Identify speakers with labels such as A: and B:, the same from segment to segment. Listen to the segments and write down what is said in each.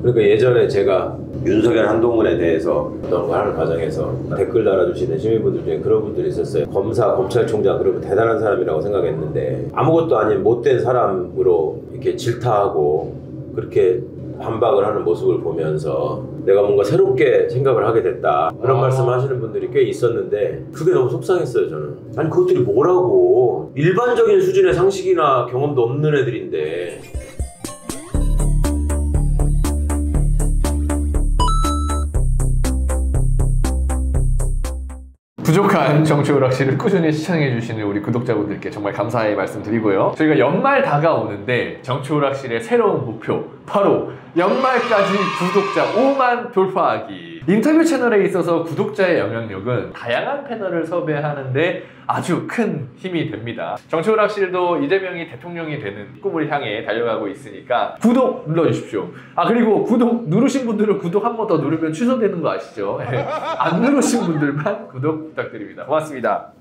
A: 그러니까 예전에 제가 윤석열 한동훈에 대해서 어떤 걸 하는 과정에서 댓글 달아주시는 시민분들 중에 그런 분들이 있었어요. 검사, 검찰총장 그러면 대단한 사람이라고 생각했는데 아무것도 아닌 못된 사람으로 이렇게 질타하고 그렇게 반박을 하는 모습을 보면서 내가 뭔가 새롭게 생각을 하게 됐다 그런 말씀하시는 분들이 꽤 있었는데 그게 너무 속상했어요. 저는 아니 그것들이 뭐라고 일반적인 수준의 상식이나 경험도 없는 애들인데.
B: 부족한 정치오락실을 꾸준히 시청해주시는 우리 구독자분들께 정말 감사의 말씀드리고요. 저희가 연말 다가오는데 정치오락실의 새로운 목표 바로 연말까지 구독자 5만 돌파하기. 인터뷰 채널에 있어서 구독자의 영향력은 다양한 패널을 섭외하는데 아주 큰 힘이 됩니다. 정치오락실도 이재명이 대통령이 되는 꿈을 향해 달려가고 있으니까 구독 눌러주십시오. 아 그리고 구독 누르신 분들은 구독 한 번 더 누르면 취소되는 거 아시죠? 안 누르신 분들만 구독 부탁드립니다. 고맙습니다.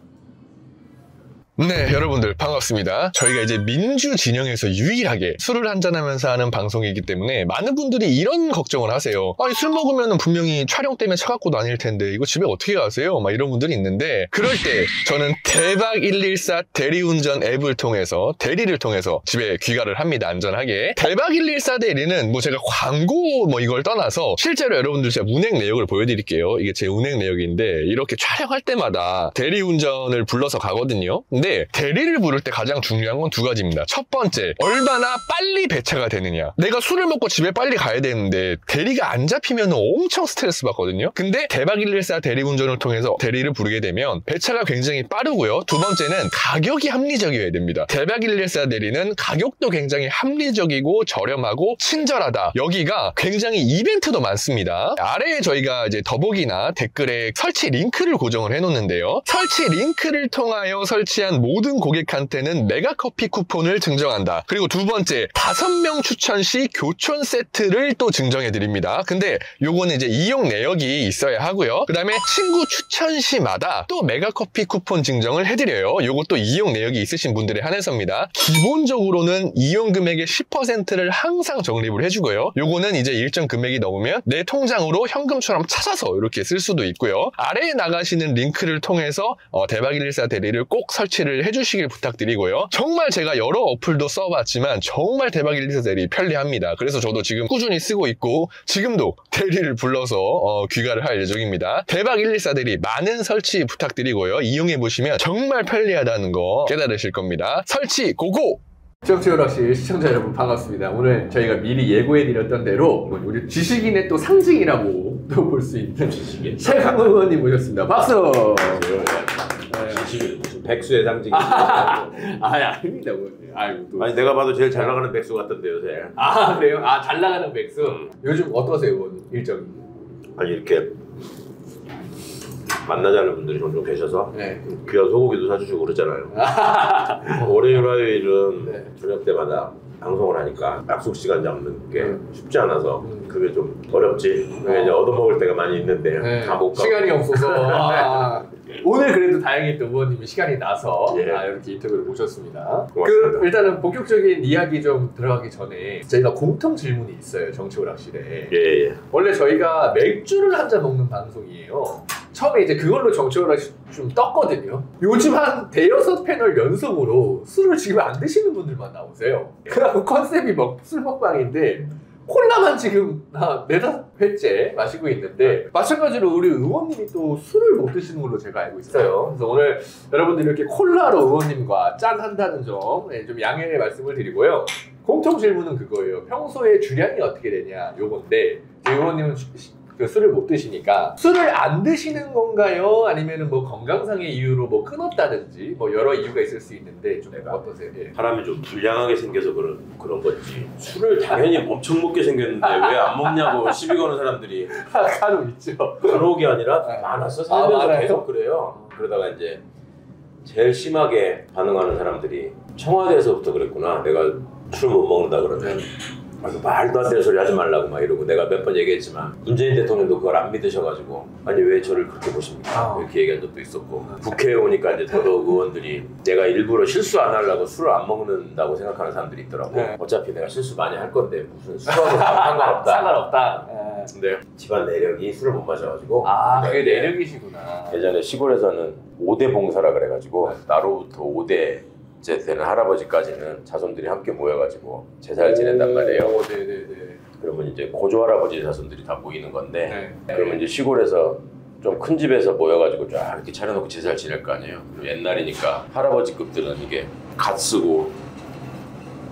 C: 네, 여러분들 반갑습니다. 저희가 이제 민주 진영에서 유일하게 술을 한잔하면서 하는 방송이기 때문에 많은 분들이 이런 걱정을 하세요. 아니 술 먹으면 분명히 촬영 때문에 차 갖고 다닐 텐데 이거 집에 어떻게 가세요? 막 이런 분들이 있는데 그럴 때 저는 대박 114 대리운전 앱을 통해서 대리를 통해서 집에 귀가를 합니다. 안전하게. 대박 114 대리는 뭐 제가 광고 뭐 이걸 떠나서 실제로 여러분들 제가 운행 내역을 보여드릴게요. 이게 제 운행 내역인데 이렇게 촬영할 때마다 대리운전을 불러서 가거든요. 근데 대리를 부를 때 가장 중요한 건 두 가지입니다. 첫 번째, 얼마나 빨리 배차가 되느냐. 내가 술을 먹고 집에 빨리 가야 되는데 대리가 안 잡히면 엄청 스트레스 받거든요. 근데 대박 114 대리운전을 통해서 대리를 부르게 되면 배차가 굉장히 빠르고요. 두 번째는 가격이 합리적이어야 됩니다. 대박 114 대리는 가격도 굉장히 합리적이고 저렴하고 친절하다. 여기가 굉장히 이벤트도 많습니다. 아래에 저희가 이제 더보기나 댓글에 설치 링크를 고정을 해놓는데요. 설치 링크를 통하여 설치한 모든 고객한테는 메가커피 쿠폰을 증정한다. 그리고 두 번째, 5명 추천 시 교촌 세트를 또 증정해 드립니다. 근데 요거는 이제 이용 내역이 있어야 하고요. 그 다음에 친구 추천 시마다 또 메가커피 쿠폰 증정을 해드려요. 요것도 이용 내역이 있으신 분들에 한해서입니다. 기본적으로는 이용 금액의 10%를 항상 적립을 해주고요. 요거는 이제 일정 금액이 넘으면 내 통장으로 현금처럼 찾아서 이렇게 쓸 수도 있고요. 아래에 나가시는 링크를 통해서 대박 114 대리를 꼭 설치를 해주시길 부탁드리고요. 정말 제가 여러 어플도 써봤지만 정말 대박 114 대리 편리합니다. 그래서 저도 지금 꾸준히 쓰고 있고 지금도 대리를 불러서 귀가를 할 예정입니다. 대박 114 대리 많은 설치 부탁드리고요. 이용해보시면 정말 편리하다는 거 깨달으실 겁니다. 설치 고고!
B: 정치오락실 시청자 여러분 반갑습니다. 오늘 저희가 미리 예고해드렸던 대로 우리 지식인의 또 상징이라고 또 볼 수 있는
A: 지식인
B: 최강욱 의원님 모셨습니다. 박수!
A: 지식인 백수의 상징이
B: 아닙니다.
A: 아니 내가 봐도 제일 잘 나가는 백수 같던데 요새.
B: 아 그래요? 아 잘 나가는 백수? 요즘 어떠세요 의원님 일정이?
A: 아니 이렇게 만나자는 분들이 종종 계셔서
B: 네.
A: 귀한 소고기도 사주시고 그러잖아요. 월요일 화요일은
B: 네.
A: 저녁 때마다 방송을 하니까 약속 시간 잡는 게 쉽지 않아서 그게 좀 어렵지. 이제 얻어먹을 때가 많이 있는데
B: 네.
A: 다 못 가고
B: 시간이 없어서 오늘 그래도 다행히 또 의원님이 시간이 나서 이렇게 인터뷰를 모셨습니다.
A: 고맙습니다.
B: 일단은 본격적인 이야기 좀 들어가기 전에 저희가 공통 질문이 있어요. 정치오락실에.
A: 예.
B: 원래 저희가 맥주를 한 잔 먹는 방송이에요. 처음에 이제 그걸로 정치오락실 좀 떴거든요. 요즘 한 대여섯 패널 연속으로 술을 지금 안 드시는 분들만 나오세요. 그래갖고 컨셉이 술 먹방인데 콜라만 지금 한 4-5회째 마시고 있는데 마찬가지로 우리 의원님이 또 술을 못 드시는 걸로 제가 알고 있어요. 그래서 오늘 여러분들이 이렇게 콜라로 의원님과 짠 한다는 점 좀 양해의 말씀을 드리고요. 공통 질문은 그거예요. 평소에 주량이 어떻게 되냐 요건데 의원님은 그 술을 못 드시니까 술을 안 드시는 건가요? 아니면 뭐 건강상의 이유로 뭐 끊었다든지 뭐 여러 이유가 있을 수 있는데 좀 어떠세요? 예.
A: 사람이 좀 불량하게 생겨서 그런 거지. 술을 당연히 엄청 먹게 생겼는데 왜 안 먹냐고 시비 거는 사람들이
B: 간혹 있죠.
A: 간혹이 아니라 많았어. 살면서
B: 많아요?
A: 계속 그래요. 그러다가 이제 제일 심하게 반응하는 사람들이 청와대에서부터 그랬구나. 내가 술 못 먹는다 그러면 말도 안 되는 소리 하지 말라고 막 이러고 내가 몇 번 얘기했지만 문재인 대통령도 그걸 안 믿으셔가지고 아니 왜 저를 그렇게 보십니까? 이렇게 얘기한 적도 있었고 국회에 오니까 이제 더더욱 의원들이 내가 일부러 실수 안 하려고 술을 안 먹는다고 생각하는 사람들이 있더라고.
B: 네.
A: 어차피 내가 실수 많이 할 건데 무슨 술하고 상관없다.
B: 상관없다.
A: 근데 집안 내력이 술을 못 마셔가지고
B: 그게 내력이시구나.
A: 예전에 시골에서는 5대 봉사라 그래가지고 나로부터 5대째 되는 할아버지까지는 자손들이 함께 모여가지고 제사를 지낸단 말이에요.
B: 네네네.
A: 그러면 이제 고조 할아버지 자손들이 다 모이는 건데
B: 네.
A: 그러면 이제 시골에서 좀 큰 집에서 모여가지고 쫙 이렇게 차려놓고 제사를 지낼 거 아니에요. 그리고 옛날이니까 할아버지급들은 이게 갓 쓰고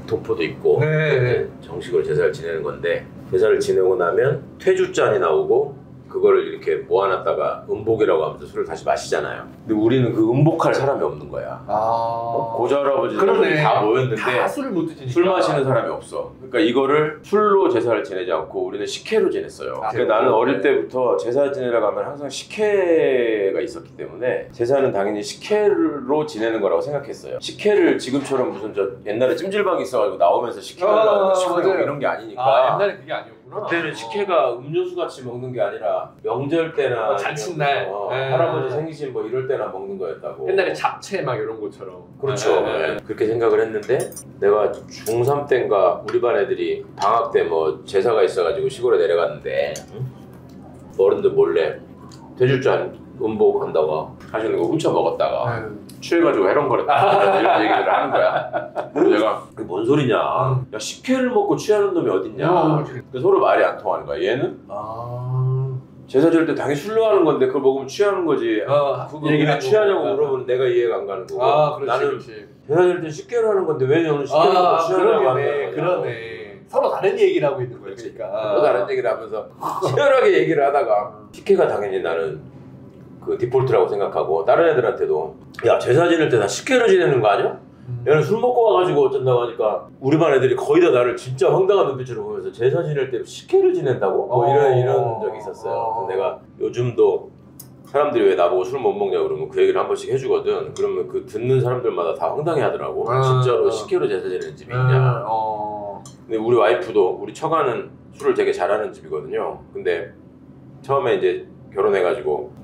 A: 도포도 있고
B: 네.
A: 정식으로 제사를 지내는 건데 제사를 지내고 나면 퇴주잔이 나오고 그거를 이렇게 모아놨다가 음복이라고 하면서 술을 다시 마시잖아요. 근데 우리는 그 음복할 사람이 없는 거야. 고조 할아버지 다 모였는데
B: 다 술을 못 드시니까
A: 술 마시는 사람이 없어. 그러니까 이거를 술로 제사를 지내지 않고 우리는 식혜로 지냈어요. 그러니까 나는 어릴 때부터 제사 지내러 가면 항상 식혜가 있었기 때문에 제사는 당연히 식혜로 지내는 거라고 생각했어요. 식혜를 지금처럼 무슨 저 옛날에 찜질방이 있어가지고 나오면서 식혜를 시키고 이런 게 아니니까.
B: 옛날에 그게 아니었구나.
A: 그때는 식혜가 음료수 같이 먹는 게 아니라 명절 때나
B: 잔칫날
A: 할아버지 생신 뭐 이럴 때나 먹는 거였다고.
B: 옛날에 잡채 막 이런 것처럼.
A: 그렇죠. 그렇게 생각을 했는데 내가 중3 때인가 우리 반 애들이 방학 때 뭐 제사가 있어가지고 시골에 내려갔는데 어른들 몰래 돼지잔 음복 한다고 하시는 거 훔쳐 먹었다가 취해가지고 해롱거렸다 이런 얘기를 하는 거야. 그래서 내가 그게 뭔 소리냐. 야 식혜를 먹고 취하는 놈이 어딨냐. 근데 서로 말이 안 통하는 거야. 얘는 제사 지낼 때 당연히 술로 하는 건데 그걸 먹으면 취하는 거지. 그거 왜 취하냐고 물어보면 내가 이해가 안 가는 거고. 나는 제사 지낼 때 식혜로 하는 건데 왜 너는 식혜를 먹고 취하냐고 하는 거야.
B: 그러네. 서로 다른 얘기를 하고 있는 거야. 그러니까.
A: 서로 다른 얘기를 하면서 치열하게 얘기를 하다가 식혜가 당연히 나는 그 디폴트라고 생각하고 다른 애들한테도 야 제사 지낼 때 다 식혜로 지내는 거 아니야? 얘는 술 먹고 와가지고 어쩐다고 하니까 우리 반 애들이 거의 다 나를 진짜 황당한 눈빛으로 보면서 제사 지낼 때 식혜를 지낸다고? 뭐 이런 적이 있었어요. 그래서 내가 요즘도 사람들이 왜 나보고 술 못 먹냐 그러면 그 얘기를 한 번씩 해주거든. 그러면 그 듣는 사람들마다 다 황당해 하더라고. 진짜로 식혜로 제사 지내는 집이 있냐. 근데 우리 와이프도 우리 처가는 술을 되게 잘하는 집이거든요. 근데 처음에 이제 결혼해가지고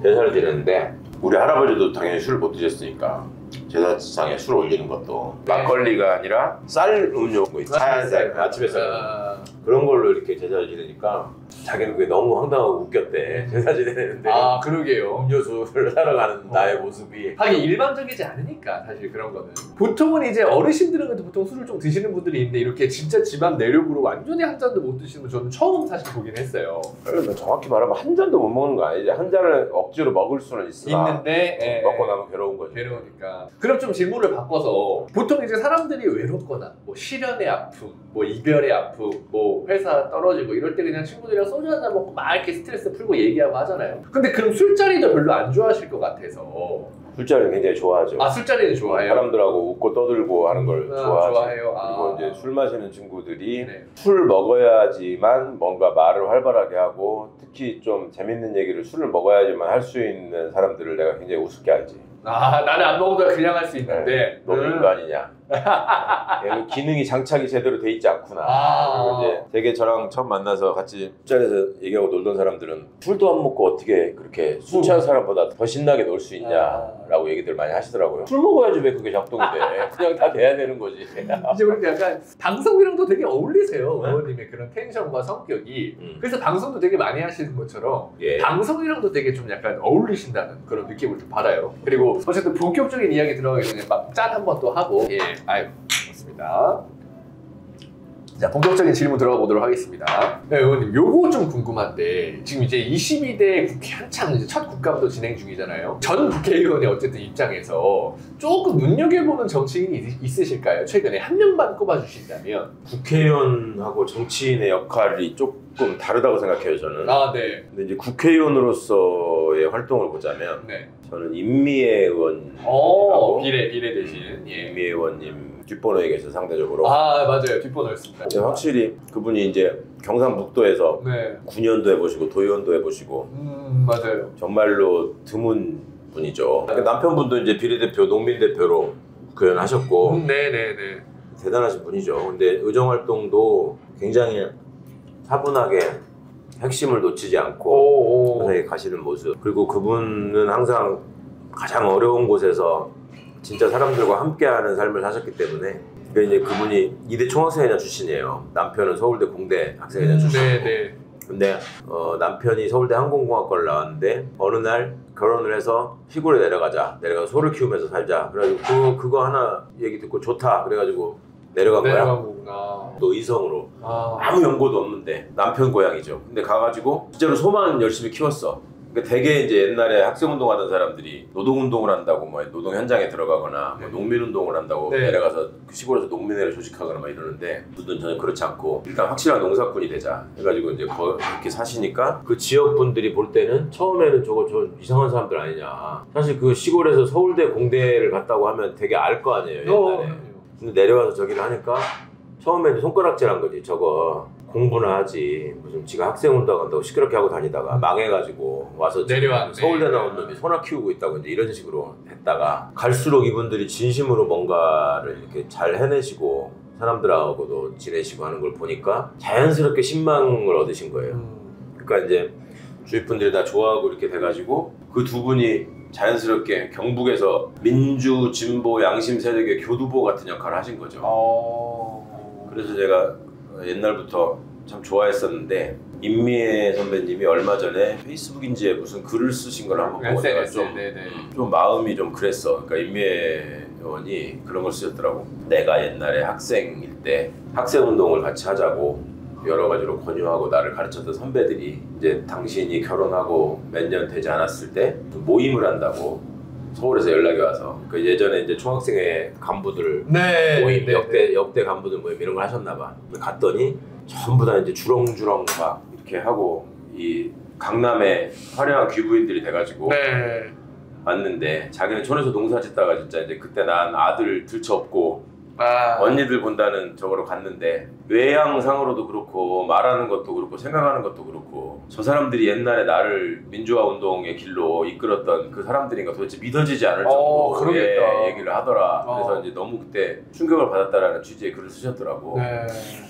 A: 제사를 지냈는데 우리 할아버지도 당연히 술을 못 드셨으니까 제사상에 술 올리는 것도 막걸리가 아니라 쌀 음료 뭐 있지. 하얀색 아침에 쌀 그런 걸로 이렇게 제사를 지내니까 자기는 그게 너무 황당하고 웃겼대. 제사 지내는데
B: 그러게요.
A: 음료수를 사러 가는 나의 모습이
B: 하긴 일반적이지 않으니까 사실 그런 거는. 보통은 이제 어르신들은 보통 술을 좀 드시는 분들이 있는데 이렇게 진짜 집안 내력으로 완전히 한 잔도 못 드시는 분 저는 처음 사실 보긴 했어요.
A: 정확히 말하면 한 잔도 못 먹는 거 아니지. 한 잔을 억지로 먹을 수는
B: 있는데
A: 먹고 나면 괴로운 거지.
B: 괴로우니까. 그럼 좀 질문을 바꿔서 보통 이제 사람들이 외롭거나 뭐 실연의 아픔, 뭐 이별의 아픔, 뭐 회사 떨어지고 이럴 때 그냥 친구들이랑 소주 한잔 먹고 막 이렇게 스트레스 풀고 얘기하고 하잖아요. 근데 그럼 술자리도 별로 안 좋아하실 것 같아서.
A: 술자리는 굉장히 좋아하죠.
B: 술자리는 좋아해요?
A: 사람들하고 웃고 떠들고 하는 걸
B: 좋아해요.
A: 그리고 이제 술 마시는 친구들이 술 먹어야지만 뭔가 말을 활발하게 하고 특히 좀 재밌는 얘기를 술을 먹어야지만 할 수 있는 사람들을 내가 굉장히 우습게 알지.
B: 나는 안 먹어도 그냥 할 수 있는데
A: 너도 인간이냐. 얘는 기능이 장착이 제대로 돼 있지 않구나. 그리고 이제 되게 저랑 처음 만나서 같이 술자리에서 얘기하고 놀던 사람들은 술도 안 먹고 어떻게 그렇게 술 취한 사람보다 더 신나게 놀 수 있냐라고 얘기들 많이 하시더라고요. 술 먹어야지 왜 그게 작동이 돼. 그냥 다 돼야 되는 거지.
B: 이제 우리 약간 방송이랑도 되게 어울리세요. 어머님의 그런 텐션과 성격이. 그래서 방송도 되게 많이 하시는 것처럼 방송이랑도 되게 좀 약간 어울리신다는 그런 느낌을 좀 받아요. 그리고 어쨌든 본격적인 이야기 들어가기 전에 막 짠 한 번 또 하고 고맙습니다. 자, 본격적인 질문 들어가 보도록 하겠습니다. 네, 의원님, 요거 좀 궁금한데 지금 이제 22대 국회 한창 이제 첫 국감도 진행 중이잖아요. 전 국회의원의 어쨌든 입장에서 조금 눈여겨보는 정치인이 있으실까요? 최근에 한 명만 꼽아주신다면.
A: 국회의원하고 정치인의 역할이 조금 다르다고 생각해요, 저는.
B: 네.
A: 근데 이제 국회의원으로서의 활동을 보자면 저는 임미애 의원하고
B: 비례 대신
A: 임미애 의원님 뒷번호에 계셔서 상대적으로
B: 맞아요. 뒷번호였습니다.
A: 확실히 그분이 이제 경상북도에서 군의원도 해보시고 도의원도 해보시고
B: 맞아요.
A: 정말로 드문 분이죠. 남편분도 이제 비례대표 농민대표로 구현하셨고
B: 네네네.
A: 대단하신 분이죠. 근데 의정 활동도 굉장히 차분하게 핵심을 놓치지 않고 선생님이 가시는 모습. 그리고 그분은 항상 가장 어려운 곳에서 진짜 사람들과 함께하는 삶을 사셨기 때문에. 그러니까 이제 그분이 이대 총학생회장 출신이에요. 남편은 서울대 공대 학생회장 출신이고.
B: 네네.
A: 근데 남편이 서울대 항공공학과를 나왔는데 어느 날 결혼을 해서 시골에 내려가서 소를 키우면서 살자. 그래가지고 그거 하나 얘기 듣고 좋다. 그래가지고 내려간 거야.
B: 거구나.
A: 또 이성으로 아무 연고도 없는데 남편 고향이죠. 근데 가가지고 진짜로 소만 열심히 키웠어. 그러니까 되게 이제 옛날에 학생운동 하던 사람들이 노동운동을 한다고 뭐 노동 현장에 들어가거나 뭐 농민운동을 한다고
B: 네.
A: 내려가서 그 시골에서 농민회를 조직하거나 막 이러는데 그분들은 전혀 그렇지 않고 일단 확실한 농사꾼이 되자 해가지고 이제 그렇게 사시니까 그 지역 분들이 볼 때는 처음에는 저 이상한 사람들 아니냐. 사실 그 시골에서 서울대 공대를 갔다고 하면 되게 알 거 아니에요 옛날에. 근데 내려와서 저기를 하니까 처음에는 손가락질한 거지. 저거 공부나 하지 무슨 지가 학생운동 한다고 시끄럽게 하고 다니다가 망해가지고 와서
B: 내려왔네.
A: 서울대 나온 놈이 소나 키우고 있다고 이제 이런 식으로 했다가 갈수록 이분들이 진심으로 뭔가를 이렇게 잘 해내시고 사람들하고도 지내시고 하는 걸 보니까 자연스럽게 신망을 얻으신 거예요. 그러니까 이제 주위 분들이 다 좋아하고 이렇게 돼가지고 그 두 분이 자연스럽게 경북에서 민주, 진보, 양심 세력의 교두보 같은 역할을 하신 거죠. 그래서 제가 옛날부터 참 좋아했었는데 임미애 선배님이 얼마 전에 페이스북인지에 무슨 글을 쓰신 걸 한번 보고 내가 좀 마음이 좀 그랬어. 그러니까 임미애 의원이 그런 걸 쓰셨더라고. 내가 옛날에 학생일 때 학생운동을 같이 하자고 여러 가지로 권유하고 나를 가르쳤던 선배들이 이제 당신이 결혼하고 몇 년 되지 않았을 때 모임을 한다고 서울에서 연락이 와서 그 예전에 이제 총학생회 간부들 모임 역대 간부들 모임 이런 걸 하셨나 봐. 갔더니 전부 다 이제 주렁주렁 막 이렇게 하고 이 강남에 화려한 귀부인들이 돼가지고 왔는데 자기는 촌에서 농사 짓다가 진짜 이제 그때 난 아들 들쳐업고 언니들 본다는 저거로 갔는데 외양상으로도 그렇고 말하는 것도 그렇고 생각하는 것도 그렇고 저 사람들이 옛날에 나를 민주화 운동의 길로 이끌었던 그 사람들인가 도대체 믿어지지 않을 정도의 얘기를 하더라. 그래서 이제 너무 그때 충격을 받았다라는 취지의 글을 쓰셨더라고.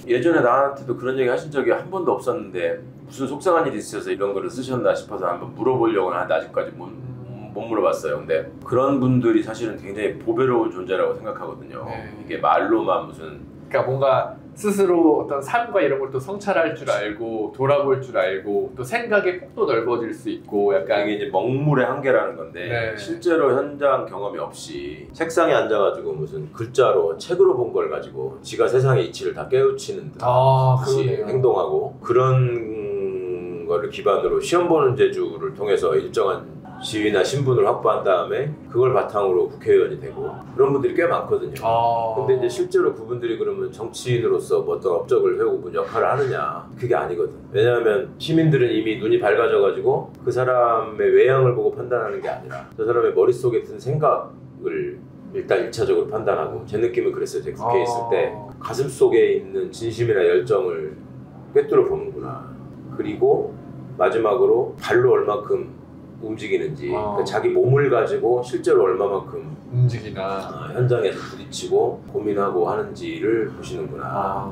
A: 예전에 나한테도 그런 얘기 하신 적이 한 번도 없었는데 무슨 속상한 일이 있어서 이런 거를 쓰셨나 싶어서 한번 물어보려고 하는데 아직까지 못 물어봤어요. 근데 그런 분들이 사실은 굉장히 보배로운 존재라고 생각하거든요. 이게 말로만 무슨
B: 그러니까 뭔가 스스로 어떤 삶과 이런 걸 또 성찰할 줄 알고 돌아볼 줄 알고 또 생각의 폭도 넓어질 수 있고 약간
A: 이게 이제 먹물의 한계라는 건데 실제로 현장 경험이 없이 책상에 앉아가지고 무슨 글자로 책으로 본 걸 가지고 지가 세상의 이치를 다 깨우치는 듯이 행동하고 그런 거를 기반으로 시험 보는 재주를 통해서 일정한 지위나 신분을 확보한 다음에 그걸 바탕으로 국회의원이 되고 그런 분들이 꽤 많거든요. 근데 이제 실제로 그분들이 그러면 정치인으로서 뭐 어떤 업적을 해오고 무슨 역할을 하느냐 그게 아니거든. 왜냐하면 시민들은 이미 눈이 밝아져가지고 그 사람의 외양을 보고 판단하는 게 아니라 저 사람의 머릿속에 든 생각을 일단 1차적으로 판단하고 제 느낌은 그랬어요. 제가 국회에 있을 때 가슴 속에 있는 진심이나 열정을 꿰뚫어 보는구나. 그리고 마지막으로 발로 얼마큼 움직이는지 그러니까 자기 몸을 가지고 실제로 얼마만큼
B: 움직이나
A: 현장에서 부딪히고 고민하고 하는지를 보시는구나.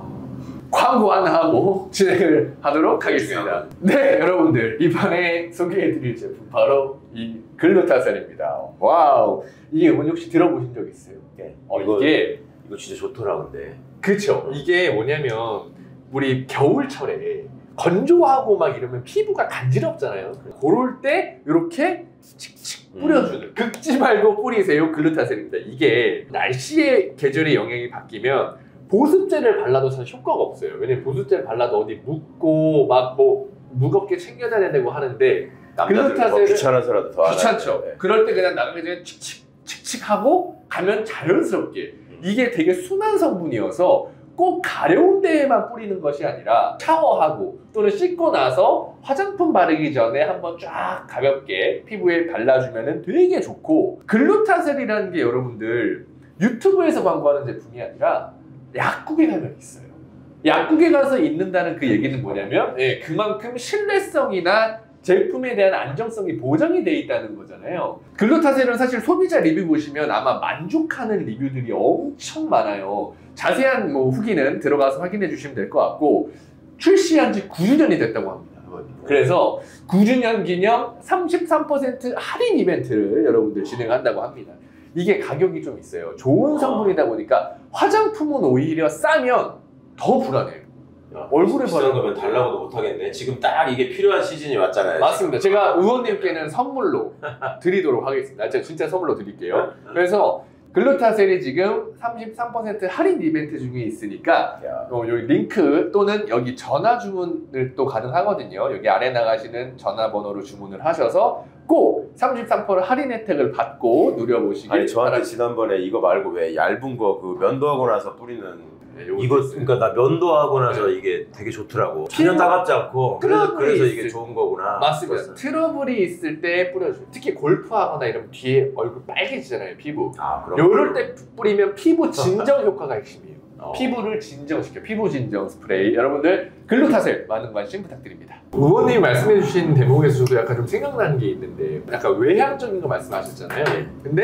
B: 광고 안 하고 진행을 하도록 하겠습니다. 네, 여러분들 이번에 소개해드릴 제품 바로 이 글루타셀입니다. 와우, 이게 의원 혹시 들어보신 적 있어요?
A: 이거 진짜 좋더라. 근데
B: 그쵸. 이게 뭐냐면 우리 겨울철에 건조하고 막 이러면 피부가 간지럽잖아요. 그럴 때 이렇게 칙칙 뿌려주는 긁지 말고 뿌리세요 글루타셀입니다. 이게 날씨의 계절의 영향이 바뀌면 보습제를 발라도 사실 효과가 없어요. 왜냐면 보습제를 발라도 어디 묻고 막 뭐 무겁게 챙겨야 되고 하는데 글루타셀은
A: 귀찮아서라도 더
B: 귀찮죠. 그럴 때 그냥 나가기 전에 칙칙 하고 가면 자연스럽게 이게 되게 순한 성분이어서 꼭 가려운 데에만 뿌리는 것이 아니라 샤워하고 또는 씻고 나서 화장품 바르기 전에 한번 쫙 가볍게 피부에 발라주면 되게 좋고 글루타셀이라는 게 여러분들 유튜브에서 광고하는 제품이 아니라 약국에 가면 있어요. 약국에 가서 있는다는 그 얘기는 뭐냐면 그만큼 신뢰성이나 제품에 대한 안정성이 보장이 돼 있다는 거잖아요. 글루타셀은 사실 소비자 리뷰 보시면 아마 만족하는 리뷰들이 엄청 많아요. 자세한 뭐 후기는 들어가서 확인해 주시면 될 것 같고 출시한 지 9주년이 됐다고 합니다. 그래서 9주년 기념 33% 할인 이벤트를 여러분들 진행한다고 합니다. 이게 가격이 좀 있어요. 좋은 성분이다 보니까 화장품은 오히려 싸면 더 불안해요. 얼굴에
A: 비싼
B: 바르는
A: 거면 달라고도 못하겠네. 지금 딱 이게 필요한 시즌이 왔잖아요.
B: 맞습니다. 제가 의원님께는 선물로 드리도록 하겠습니다. 제가 진짜 선물로 드릴게요. 그래서 글루타셀이 지금 33% 할인 이벤트 중에 있으니까 여기 링크 또는 여기 전화 주문을 또 가능하거든요. 여기 아래 나가시는 전화번호로 주문을 하셔서 꼭 33% 할인 혜택을 받고 누려보시길
A: 아니 저한테
B: 바랍니다.
A: 지난번에 이거 말고 왜 얇은 거 그 면도하고 나서 뿌리는
B: 네,
A: 이거 그러니까 나 면도하고 나서 이게 되게 좋더라고. 전혀 따갑지 않고 그래서 이게 좋은 거구나.
B: 맞습니다.
A: 그랬어.
B: 트러블이 있을 때 뿌려줘요. 특히 골프하거나 이러면 뒤에 얼굴 빨개지잖아요, 피부.
A: 그럼
B: 요럴 때 뿌리면 피부 진정 효과가 핵심이에요. 피부를 진정시켜. 피부 진정 스프레이. 여러분들 글루타셀 많은 관심 부탁드립니다. 의원님이 말씀해주신 대목에서 저도 약간 좀 생각나는 게 있는데 약간 외향적인 거 말씀하셨잖아요. 근데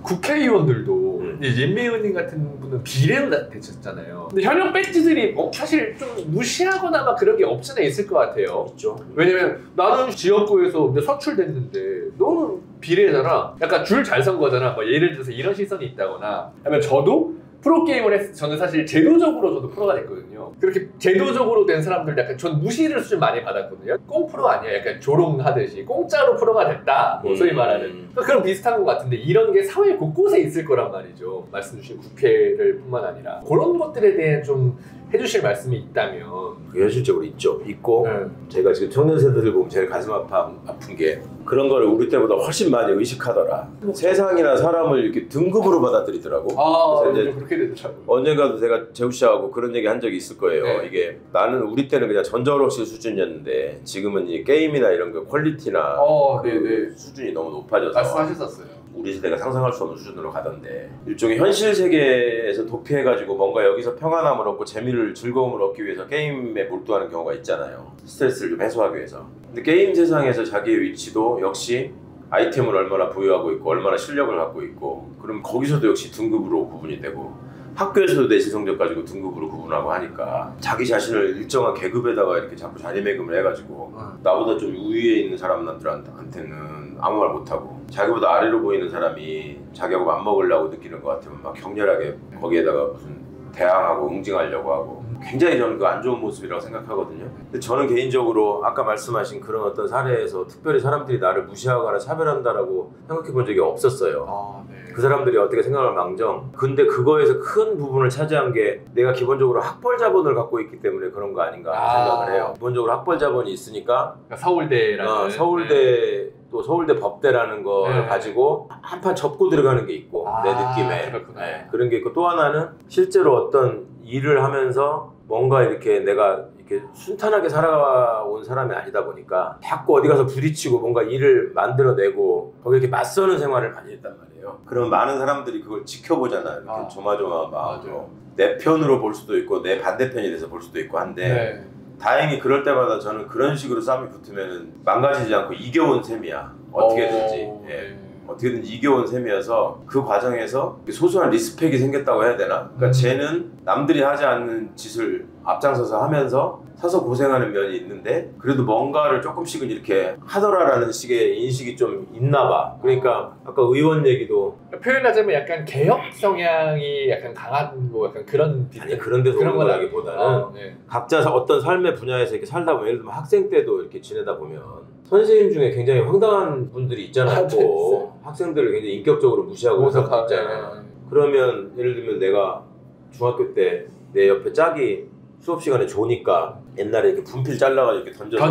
B: 국회의원들도 이제 윤미 의원님 같은 분은 비례를 되셨잖아요. 근데 현역 배지들이 사실 좀 무시하거나 막 그런 게 없잖아 있을 것 같아요.
A: 있죠.
B: 왜냐면 나는 지역구에서 선출됐는데 너는 비례잖아. 약간 줄 잘 선 거잖아. 뭐 예를 들어서 이런 시선이 있다거나. 아니면 저도 프로게이머를 했을 때 저는 사실 제도적으로 저도 프로가 됐거든요. 그렇게 제도적으로 된 사람들 약간 전 무시를 좀 많이 받았거든요. 꽁프로 아니야. 약간 조롱하듯이 공짜로 프로가 됐다. 뭐 소위 말하는. 그런 비슷한 것 같은데 이런 게 사회 곳곳에 있을 거란 말이죠. 말씀 주신 국회를 뿐만 아니라. 그런 것들에 대해 좀 해주실 말씀이 있다면.
A: 현실적으로 있고 제가 지금 청년 세대들 보면 제일 가슴 아픈 게 그런 거를 우리 때보다 훨씬 많이 의식하더라. 세상이나 사람을 이렇게 등급으로 받아들이더라고.
B: 그래서 이제 그렇게 되더라고요.
A: 언젠가도 제가 재우 씨하고 그런 얘기 한 적이 있을 거예요.
B: 네.
A: 이게 나는 우리 때는 그냥 전자오락실 수준이었는데 지금은 이 게임이나 이런 거 퀄리티나
B: 네네.
A: 수준이 너무 높아져서
B: 말씀하셨었어요.
A: 우리 시대가 상상할 수 없는 수준으로 가던데 일종의 현실 세계에서 도피해가지고 뭔가 여기서 평안함을 얻고 재미를 즐거움을 얻기 위해서 게임에 몰두하는 경우가 있잖아요. 스트레스를 좀 해소하기 위해서. 근데 게임 세상에서 자기의 위치도 역시 아이템을 얼마나 보유하고 있고 얼마나 실력을 갖고 있고 그럼 거기서도 역시 등급으로 구분이 되고 학교에서도 내신 성적 가지고 등급으로 구분하고 하니까 자기 자신을 일정한 계급에다가 이렇게 자꾸 자리매김을 해가지고 나보다 좀 우위에 있는 사람들한테는 아무 말 못하고 자기보다 아래로 보이는 사람이 자기하고 맞먹으려고 느끼는 것 같으면 막 격렬하게 거기에다가 무슨 대항하고 응징하려고 하고 굉장히 저는 그 안 좋은 모습이라고 생각하거든요. 근데 저는 개인적으로 아까 말씀하신 그런 어떤 사례에서 특별히 사람들이 나를 무시하거나 차별한다라고 생각해 본 적이 없었어요. 그 사람들이 어떻게 생각을 망정. 근데 그거에서 큰 부분을 차지한 게 내가 기본적으로 학벌 자본을 갖고 있기 때문에 그런 거 아닌가 생각을 해요. 기본적으로 학벌 자본이 있으니까
B: 그러니까 서울대라는
A: 서울대 또 서울대 법대라는 걸 가지고 한판 접고 들어가는 게 있고 내 느낌에 그런 게 있고 또 하나는 실제로 어떤 일을 하면서 뭔가 이렇게 내가 이렇게 순탄하게 살아온 사람이 아니다 보니까 자꾸 어디 가서 부딪히고 뭔가 일을 만들어내고 거기 이렇게 맞서는 생활을 많이 했단 말이에요. 그럼 많은 사람들이 그걸 지켜보잖아요. 이렇게 조마조마한 마음으로 내 편으로 볼 수도 있고 내 반대편이 돼서 볼 수도 있고 한데 다행히 그럴 때마다 저는 그런 식으로 싸움이 붙으면 망가지지 않고 이겨온 셈이야. 어떻게든지. 어떻게든지 이겨온 셈이어서 그 과정에서 소소한 리스펙이 생겼다고 해야 되나? 그러니까 쟤는 남들이 하지 않는 짓을 앞장서서 하면서 사서 고생하는 면이 있는데 그래도 뭔가를 조금씩은 이렇게 하더라라는 식의 인식이 좀 있나 봐. 그러니까 아까 의원 얘기도
B: 표현하자면 약간 개혁 성향이 약간 강한 뭐 약간 그런
A: 아니 그런 데서 오는 거라기보다는 각자 어떤 삶의 분야에서 이렇게 살다 보면 예를 들면 학생 때도 이렇게 지내다 보면 선생님 중에 굉장히 황당한 분들이 있잖아요. 또 학생들을 굉장히 인격적으로 무시하고 그런 사람도 있잖아요. 그러면 예를 들면 내가 중학교 때 내 옆에 짝이 수업 시간에 좋으니까 옛날에 이렇게 분필 잘라가지고 이렇게 던져서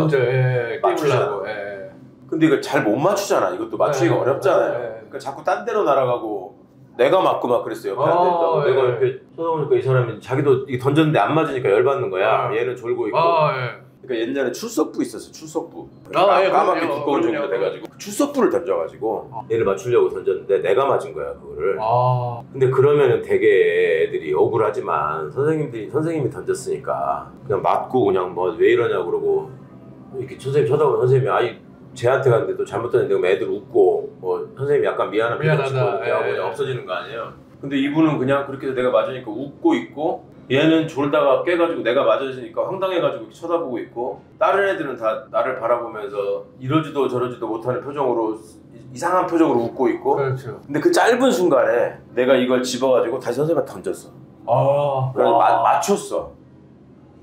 A: 맞추려고. 근데 이걸 잘 못 맞추잖아. 이것도 맞추기가 어렵잖아요. 그러니까 자꾸 딴 데로 날아가고 내가 맞고 막 그랬어요. 옆에 앉아있다고. 내가 이렇게 쳐다보니까 이 사람이 자기도 던졌는데 안 맞으니까 열받는 거야. 얘는 졸고 있고. 그러니까 옛날에 출석부 있었어. 출석부. 까맣게 두꺼운 종이가 돼가지고 출석부를 던져가지고 얘를 맞추려고 던졌는데 내가 맞은 거야 그거를. 근데 그러면은 되게 애들이 억울하지만 선생님이 던졌으니까 그냥 맞고 그냥 뭐 왜 이러냐고 그러고 이렇게 선생님 쳐다보면 선생님이 아이 쟤한테 갔는데 또 잘못 던졌는데 애들 웃고 뭐 선생님이 약간 미안하다 이렇게 하고 그냥 없어지는 거 아니에요. 근데 이분은 그냥 그렇게 해서 내가 맞으니까 웃고 있고, 얘는 졸다가 깨가지고 내가 맞아지니까 황당해가지고 이렇게 쳐다보고 있고, 다른 애들은 다 나를 바라보면서 이러지도 저러지도 못하는 표정으로, 이상한 표정으로 웃고 있고.
B: 그렇죠.
A: 근데 그 짧은 순간에 내가 이걸 집어가지고 다시 선생님한테 던졌어.
B: 와.
A: 그래서 맞췄어.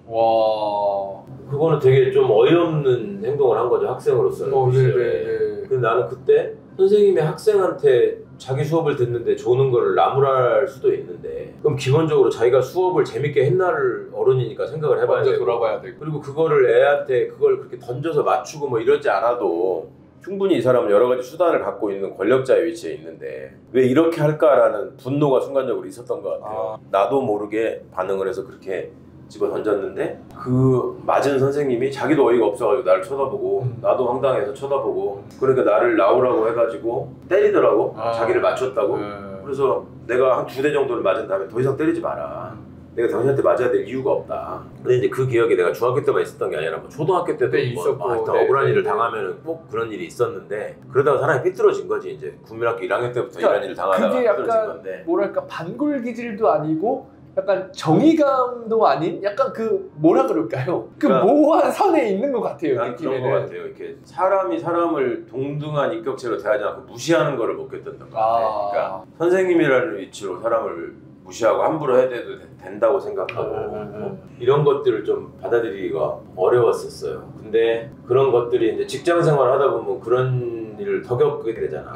B: 와.
A: 그거는 되게 좀 어이없는 행동을 한 거죠, 학생으로서는.
B: 네네네.
A: 근데 나는 그때 선생님이 학생한테 자기 수업을 듣는데 조는 거를 나무랄 수도 있는데, 그럼 기본적으로 자기가 수업을 재밌게 했나를 어른이니까 생각을 해봐야
B: 먼저
A: 되고,
B: 돌아봐야 되고,
A: 그리고 그거를 애한테 그걸 그렇게 던져서 맞추고 뭐 이러지 않아도 충분히 이 사람은 여러 가지 수단을 갖고 있는 권력자의 위치에 있는데 왜 이렇게 할까라는 분노가 순간적으로 있었던 것 같아요. 나도 모르게 반응을 해서 그렇게 집어 던졌는데, 그 맞은 선생님이 자기도 어이가 없어가지고 나를 쳐다보고, 나도 황당해서 쳐다보고, 그러니까 나를 나오라고 해가지고 때리더라고. 자기를 맞췄다고. 그래서 내가 한 2대 정도를 맞은 다음에 더 이상 때리지 마라, 내가 당신한테 맞아야 될 이유가 없다. 근데 이제 그 기억이 내가 중학교 때만 있었던 게 아니라 뭐 초등학교 때도
B: 있었고,
A: 억울한 일을 당하면 꼭 그런 일이 있었는데, 그러다가 사람이 삐뚤어진 거지. 이제 국민학교 1학년 때부터
B: 그러니까
A: 이런 일을 당하다가
B: 그게
A: 삐뚤어진
B: 약간
A: 건데,
B: 뭐랄까 반골 기질도 아니고 약간 정의감도 아닌 약간 그 뭐라 그럴까요? 그
A: 그러니까
B: 모호한 선에 있는 것 같아요.
A: 난 그런 것 같아요. 이렇게 사람이 사람을 동등한 인격체로 대하지 않고 무시하는 거를 못 겪었던 것 같아. 그러니까 선생님이라는 위치로 사람을 무시하고 함부로 해도 된다고 생각하고 이런 것들을 좀 받아들이기가 어려웠었어요. 근데 그런 것들이 이제 직장 생활 하다 보면 그런 일을 더 겪게 되잖아.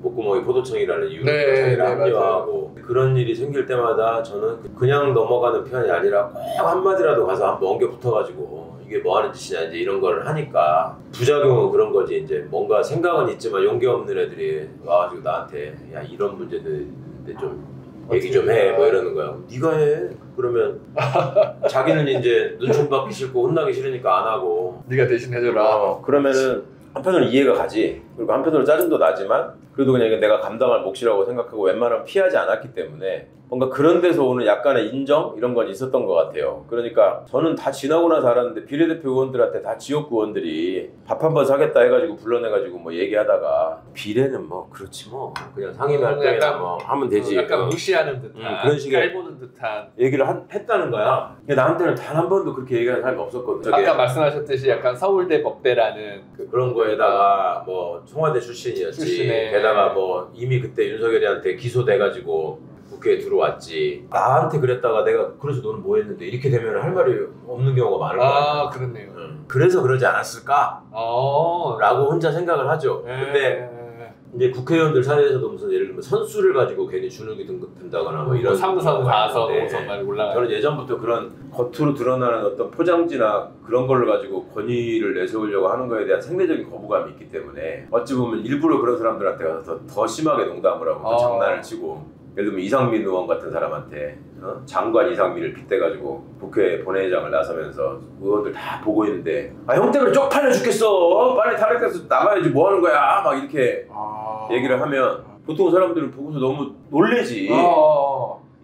A: 목구멍이 포도청이라는 이유로 자기를 합리화하고, 그런 일이 생길 때마다 저는 그냥 넘어가는 편이 아니라 꼭 한마디라도 가서 한번 엉겨 붙어가지고 이게 뭐 하는 짓이냐 이제 이런 걸 하니까, 부작용은 그런 거지. 이제 뭔가 생각은 있지만 용기 없는 애들이 와가지고 나한테 야 이런 문제인데 좀 얘기 좀 해 뭐 이러는 거야. 네가 해. 그러면 자기는 이제 눈총 받기 싫고 혼나기 싫으니까 안 하고,
B: 네가 대신 해줘라.
A: 그러면은 한편으로는 이해가 가지. 그리고 한편으로는 짜증도 나지만 그래도 그냥 이게 내가 감당할 몫이라고 생각하고 웬만하면 피하지 않았기 때문에 뭔가 그런 데서 오는 약간의 인정? 이런 건 있었던 것 같아요. 그러니까 저는 다 지나고 나서 알았는데, 비례대표 의원들한테 다 지역구 의원들이 밥 한 번 사겠다 해가지고 불러내가지고 뭐 얘기하다가, 비례는 뭐 그렇지 뭐 그냥 상임위 할 때나 뭐 하면 되지.
B: 약간 무시하는 듯한,
A: 그런 식의
B: 깔보는 듯한
A: 얘기를 했다는 거야. 근데 나한테는 단 한 번도 그렇게 얘기하는 사람이 없었거든.
B: 아까 말씀하셨듯이 약간 서울대 법대라는
A: 그런 거에다가 뭐 청와대 출신이었지. 게다가 뭐 이미 그때 윤석열이한테 기소돼가지고 국회에 들어왔지. 나한테 그랬다가 내가 그래서 너는 뭐 했는데 이렇게 되면 할 말이 없는 경우가 많을 거야.
B: 그렇네요.
A: 그래서 그러지 않았을까? 라고 혼자 생각을 하죠. 근데 이제 국회의원들 사이에서도 무슨 예를 들면 선수를 가지고 괜히 주눅이 든다거나 뭐 이런
B: 3선, 4선, 5선 말 올라가요.
A: 저는 예전부터 그런 겉으로 드러나는 어떤 포장지나 그런 걸로 가지고 권위를 내세우려고 하는 거에 대한 생리적인 거부감이 있기 때문에, 어찌 보면 일부러 그런 사람들한테 가서 더 심하게 농담을 하고 또 장난을 치고, 예를 들면 이상민 의원 같은 사람한테 장관 이상민을 빗대가지고 국회 본회의장을 나서면서 의원들 다 보고 있는데, 형 때문에 쪽팔려 죽겠어, 빨리 다른 데서 나가야지 뭐 하는 거야, 막 이렇게 얘기를 하면 보통 사람들은 보고서 너무 놀래지.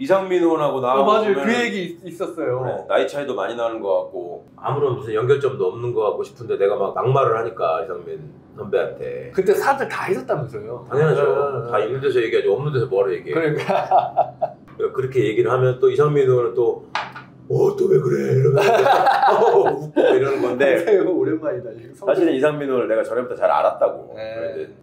A: 이상민 의원하고 나하고
B: 맞아요. 그 얘기 있었어요.
A: 그래, 나이 차이도 많이 나는 것 같고 아무런 무슨 연결점도 없는 것 같고 싶은데, 내가 막 막말을 하니까 이상민 선배한테.
B: 그때 사람들 다 있었다면서요.
A: 당연하죠. 다 있는 데서 얘기하지 없는 데서 뭐하러 얘기해.
B: 그러니까
A: 그렇게 얘기를 하면 또 이상민 의원은 또 또 왜 그래 이러면서 웃고 이러는 건데,
B: 오랜만이다.
A: 사실은 이상민 의원을 내가 전에부터 잘 알았다고.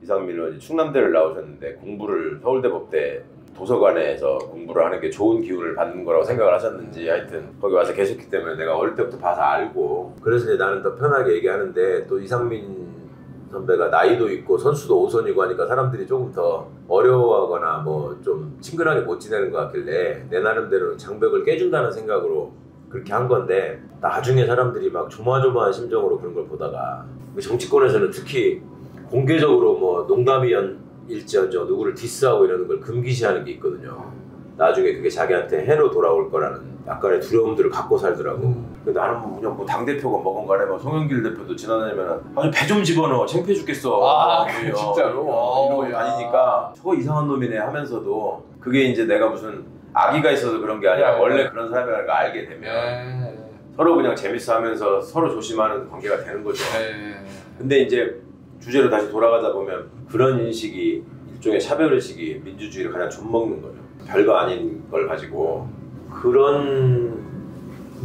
A: 이상민 의원이 충남대를 나오셨는데 공부를 서울대 법대 도서관에서 공부를 하는 게 좋은 기운을 받는 거라고 생각을 하셨는지, 하여튼 거기 와서 계셨기 때문에 내가 어릴 때부터 봐서 알고, 그래서 이제 나는 더 편하게 얘기하는데, 또 이상민 선배가 나이도 있고 선수도 5선이고 하니까 사람들이 조금 더 어려워하거나 뭐 좀 친근하게 못 지내는 것 같길래 내 나름대로 장벽을 깨준다는 생각으로 그렇게 한 건데, 나중에 사람들이 막 조마조마한 심정으로 그런 걸 보다가, 정치권에서는 특히 공개적으로 뭐 농담일지언정 누구를 디스하고 이러는 걸 금기시하는 게 있거든요. 나중에 그게 자기한테 해로 돌아올 거라는 약간의 두려움들을 갖고 살더라고. 근데 나는 뭐 그냥 뭐 당대표가 먹은 간에 뭐 송영길 대표도 지나다니면 아니 배 좀 집어넣어 창피해 죽겠어.
B: 진짜로?
A: 이러고 다니니까 저거 이상한 놈이네 하면서도, 그게 이제 내가 무슨 악의가 있어서 그런 게 아니라 원래 그런 사람이라는 걸 알게 되면 서로 그냥 재밌어 하면서 서로 조심하는 관계가 되는 거죠. 근데 이제 주제로 다시 돌아가다 보면 그런 인식이 일종의 차별의식이 민주주의를 가장 좀먹는 거죠. 별거 아닌 걸 가지고 그런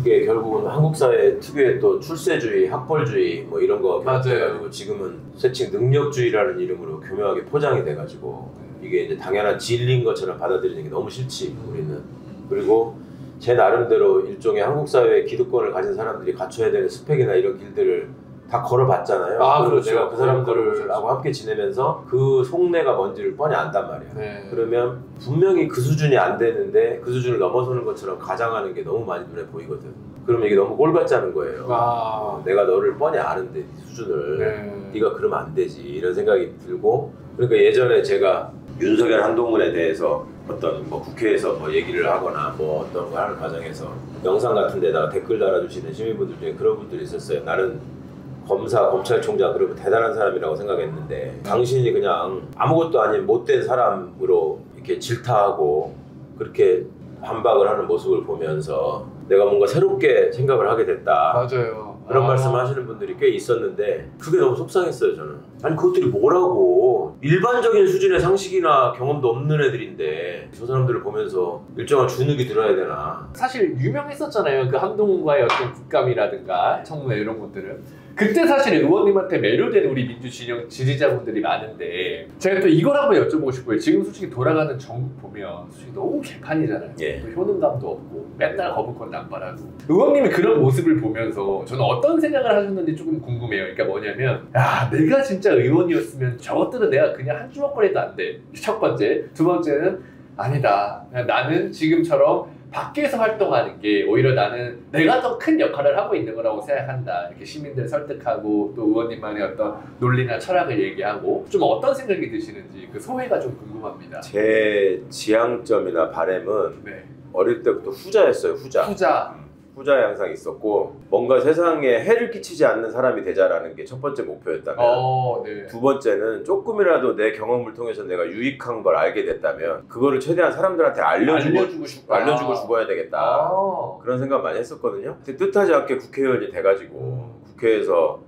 A: 게 결국은 한국 사회 특유의 또 출세주의, 학벌주의 뭐 이런 거 결합해가지고 지금은 세칭 능력주의라는 이름으로 교묘하게 포장이 돼가지고 이게 이제 당연한 진리인 것처럼 받아들이는 게 너무 싫지 우리는. 그리고 제 나름대로 일종의 한국 사회의 기득권을 가진 사람들이 갖춰야 되는 스펙이나 이런 길들을 다 걸어봤잖아요.
B: 그렇죠.
A: 내가 그 사람들하고 함께 지내면서 그 속내가 뭔지를 뻔히 안단 말이야.
B: 네.
A: 그러면 분명히 그 수준이 안 되는데 그 수준을 넘어서는 것처럼 가장하는 게 너무 많이 눈에 보이거든. 그러면 이게 너무 꼴 같지 않은 거예요. 내가 너를 뻔히 아는데 수준을 네가 그러면 안 되지 이런 생각이 들고. 그러니까 예전에 제가 윤석열 한동훈에 대해서 어떤 뭐 국회에서 뭐 얘기를 하거나 뭐 어떤 걸 하는 과정에서 영상 같은 데다가 댓글 달아주시는 시민분들 중에 그런 분들이 있었어요. 나는 검사, 검찰총장 그리고 대단한 사람이라고 생각했는데 당신이 그냥 아무것도 아닌 못된 사람으로 이렇게 질타하고 그렇게 반박을 하는 모습을 보면서 내가 뭔가 새롭게 생각을 하게 됐다.
B: 맞아요.
A: 그런 말씀하시는 분들이 꽤 있었는데 그게 너무 속상했어요 저는. 아니 그것들이 뭐라고 일반적인 수준의 상식이나 경험도 없는 애들인데 저 사람들을 보면서 일정한 주눅이 들어야 되나.
B: 사실 유명했었잖아요. 그 한동훈과의 어떤 국감이라든가 청문회 이런 것들은. 그때 사실 의원님한테 매료된 우리 민주 진영 지지자분들이 많은데 제가 또 이걸 한번 여쭤보고 싶어요. 지금 솔직히 돌아가는 정국 보면 솔직히 너무 개판이잖아요.
A: 예.
B: 또 효능감도 없고 맨날 거부권 남발하고. 의원님이 그런 모습을 보면서 저는 어떤 생각을 하셨는지 조금 궁금해요. 그러니까 뭐냐면 야 내가 진짜 의원이었으면 저것들은 내가 그냥 한 주먹거리도 안 돼. 첫 번째. 두 번째는 아니다. 그냥 나는 지금처럼 밖에서 활동하는 게 오히려 나는 내가 더 큰 역할을 하고 있는 거라고 생각한다. 이렇게 시민들 설득하고 또 의원님만의 어떤 논리나 철학을 얘기하고 좀 어떤 생각이 드시는지 그 소회가 좀 궁금합니다.
A: 제 지향점이나 바램은
B: 네.
A: 어릴 때부터 후자였어요. 후자 양상이 있었고 뭔가 세상에 해를 끼치지 않는 사람이 되자라는 게 첫 번째 목표였다면
B: 네.
A: 두 번째는 조금이라도 내 경험을 통해서 내가 유익한 걸 알게 됐다면 그거를 최대한 사람들한테 알려주고 죽어야 되겠다. 그런 생각 많이 했었거든요. 근데 뜻하지 않게 국회의원이 돼가지고 국회에서